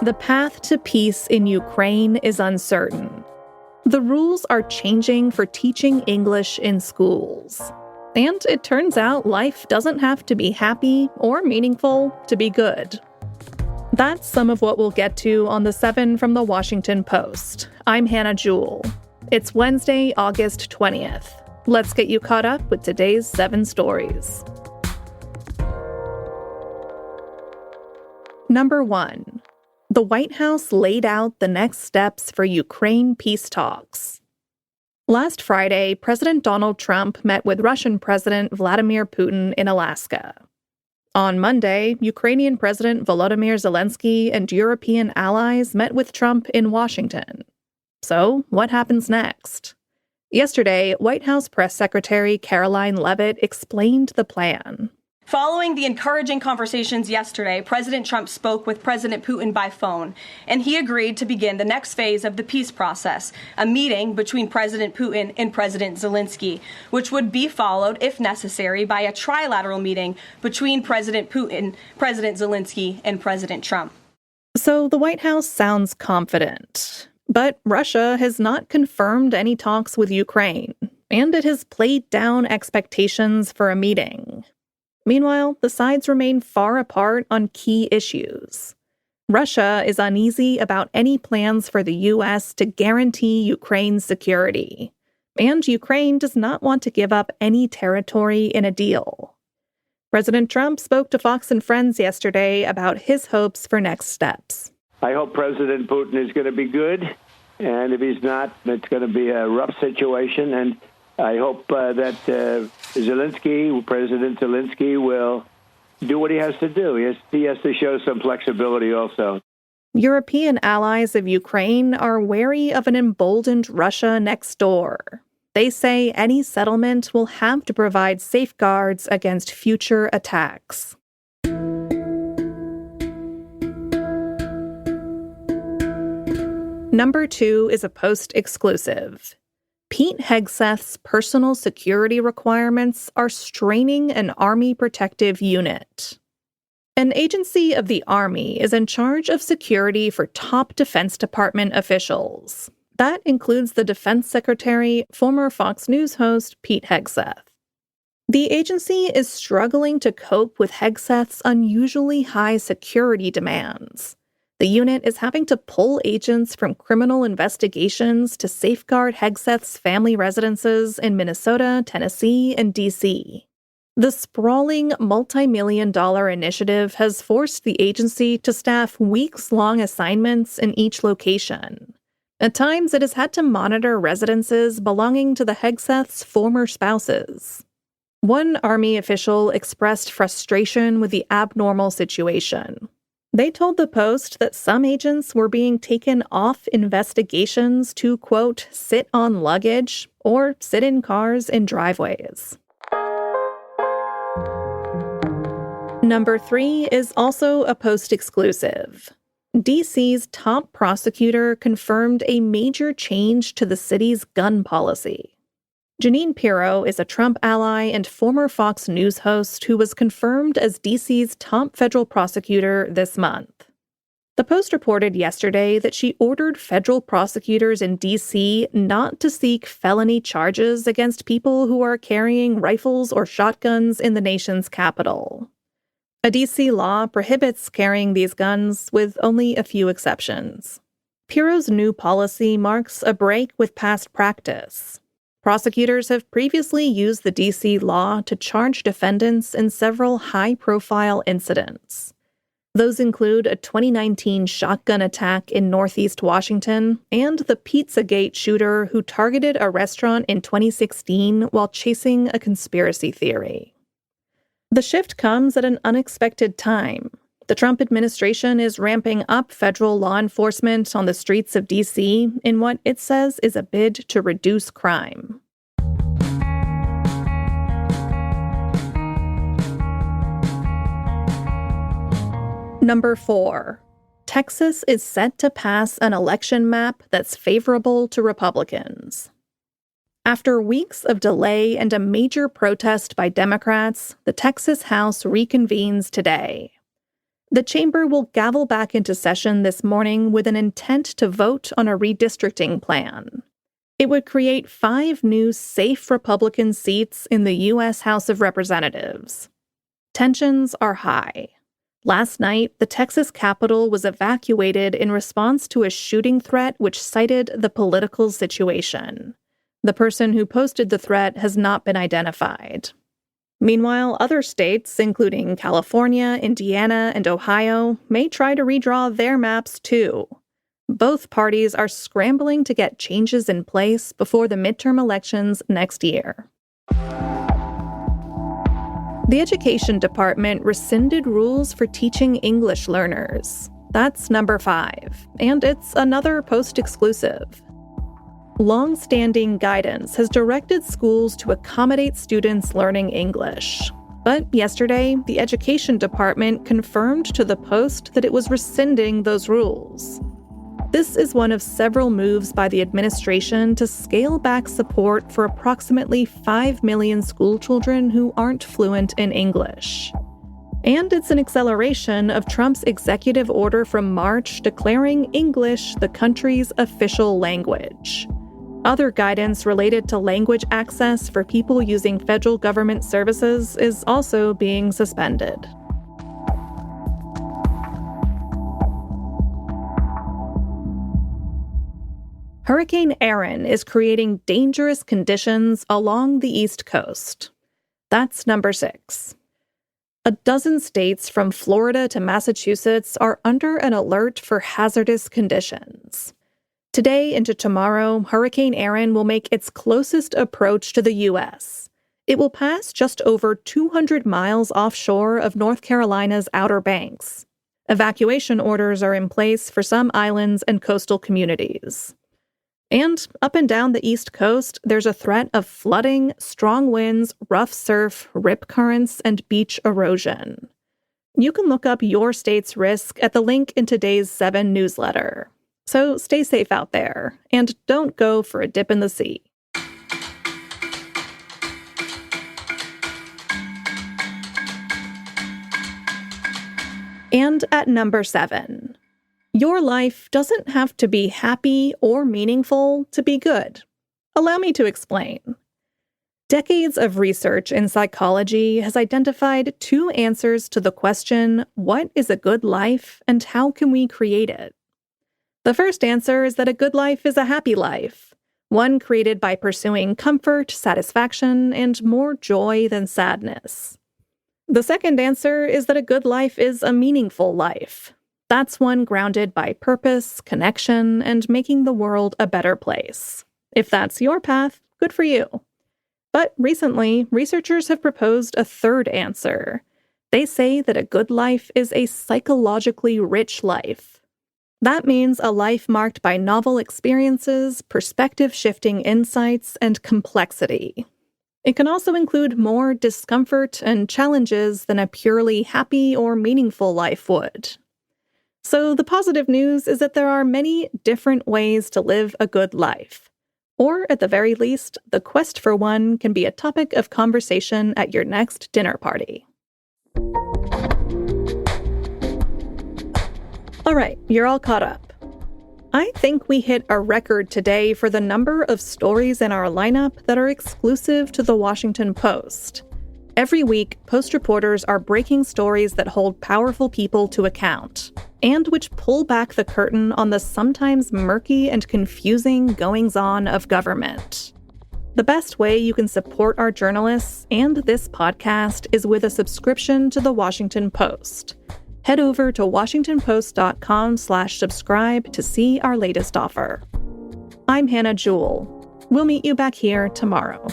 The path to peace in Ukraine is uncertain. The rules are changing for teaching English in schools. And it turns out life doesn't have to be happy or meaningful to be good. That's some of what we'll get to on the 7 from the Washington Post. I'm Hannah Jewell. It's Wednesday, August 20th. Let's get you caught up with today's 7 stories. Number 1. The White House laid out the next steps for Ukraine peace talks. Last Friday, President Donald Trump met with Russian President Vladimir Putin in Alaska. On Monday, Ukrainian President Volodymyr Zelensky and European allies met with Trump in Washington. So, what happens next? Yesterday, White House Press Secretary Caroline Leavitt explained the plan. Following the encouraging conversations yesterday, President Trump spoke with President Putin by phone, and he agreed to begin the next phase of the peace process, a meeting between President Putin and President Zelensky, which would be followed, if necessary, by a trilateral meeting between President Putin, President Zelensky, and President Trump. So the White House sounds confident, but Russia has not confirmed any talks with Ukraine, and it has played down expectations for a meeting. Meanwhile, the sides remain far apart on key issues. Russia is uneasy about any plans for the U.S. to guarantee Ukraine's security, and Ukraine does not want to give up any territory in a deal. President Trump spoke to Fox and Friends yesterday about his hopes for next steps. I hope President Putin is going to be good, and if he's not, it's going to be a rough situation, and I hope that President Zelensky will do what he has to do. He has to show some flexibility also. European allies of Ukraine are wary of an emboldened Russia next door. They say any settlement will have to provide safeguards against future attacks. Number 2 is a Post exclusive. Pete Hegseth's personal security requirements are straining an Army protective unit. An agency of the Army is in charge of security for top Defense Department officials. That includes the Defense Secretary, former Fox News host Pete Hegseth. The agency is struggling to cope with Hegseth's unusually high security demands. The unit is having to pull agents from criminal investigations to safeguard Hegseth's family residences in Minnesota, Tennessee, and D.C. The sprawling, multi-million-dollar initiative has forced the agency to staff weeks-long assignments in each location. At times, it has had to monitor residences belonging to the Hegseth's former spouses. One Army official expressed frustration with the abnormal situation. They told the Post that some agents were being taken off investigations to, quote, sit on luggage or sit in cars in driveways. Number 3 is also a Post exclusive. D.C.'s top prosecutor confirmed a major change to the city's gun policy. Jeanine Pirro is a Trump ally and former Fox News host who was confirmed as D.C.'s top federal prosecutor this month. The Post reported yesterday that she ordered federal prosecutors in D.C. not to seek felony charges against people who are carrying rifles or shotguns in the nation's capital. A D.C. law prohibits carrying these guns with only a few exceptions. Pirro's new policy marks a break with past practice. Prosecutors have previously used the D.C. law to charge defendants in several high-profile incidents. Those include a 2019 shotgun attack in Northeast Washington and the Pizzagate shooter who targeted a restaurant in 2016 while chasing a conspiracy theory. The shift comes at an unexpected time. The Trump administration is ramping up federal law enforcement on the streets of D.C. in what it says is a bid to reduce crime. Number 4. Texas is set to pass an election map that's favorable to Republicans. After weeks of delay and a major protest by Democrats, the Texas House reconvenes today. The chamber will gavel back into session this morning with an intent to vote on a redistricting plan. It would create 5 new safe Republican seats in the U.S. House of Representatives. Tensions are high. Last night, the Texas Capitol was evacuated in response to a shooting threat which cited the political situation. The person who posted the threat has not been identified. Meanwhile, other states, including California, Indiana, and Ohio, may try to redraw their maps too. Both parties are scrambling to get changes in place before the midterm elections next year. The Education Department rescinded rules for teaching English learners. That's number 5, and it's another post-exclusive. Long-standing guidance has directed schools to accommodate students learning English. But yesterday, the Education Department confirmed to the Post that it was rescinding those rules. This is one of several moves by the administration to scale back support for approximately 5 million school children who aren't fluent in English. And it's an acceleration of Trump's executive order from March declaring English the country's official language. Other guidance related to language access for people using federal government services is also being suspended. Hurricane Erin is creating dangerous conditions along the East Coast. That's number 6. A dozen states from Florida to Massachusetts are under an alert for hazardous conditions. Today into tomorrow, Hurricane Erin will make its closest approach to the U.S. It will pass just over 200 miles offshore of North Carolina's Outer Banks. Evacuation orders are in place for some islands and coastal communities. And up and down the East Coast, there's a threat of flooding, strong winds, rough surf, rip currents, and beach erosion. You can look up your state's risk at the link in today's 7 newsletter. So stay safe out there, and don't go for a dip in the sea. And at number 7, your life doesn't have to be happy or meaningful to be good. Allow me to explain. Decades of research in psychology has identified 2 answers to the question, what is a good life and how can we create it? The first answer is that a good life is a happy life, one created by pursuing comfort, satisfaction, and more joy than sadness. The second answer is that a good life is a meaningful life. That's one grounded by purpose, connection, and making the world a better place. If that's your path, good for you. But recently, researchers have proposed a third answer. They say that a good life is a psychologically rich life. That means a life marked by novel experiences, perspective-shifting insights, and complexity. It can also include more discomfort and challenges than a purely happy or meaningful life would. So the positive news is that there are many different ways to live a good life. Or, at the very least, the quest for one can be a topic of conversation at your next dinner party. All right, you're all caught up. I think we hit a record today for the number of stories in our lineup that are exclusive to the Washington Post. Every week, Post reporters are breaking stories that hold powerful people to account, and which pull back the curtain on the sometimes murky and confusing goings-on of government. The best way you can support our journalists and this podcast is with a subscription to the Washington Post. Head over to washingtonpost.com/subscribe to see our latest offer. I'm Hannah Jewell. We'll meet you back here tomorrow.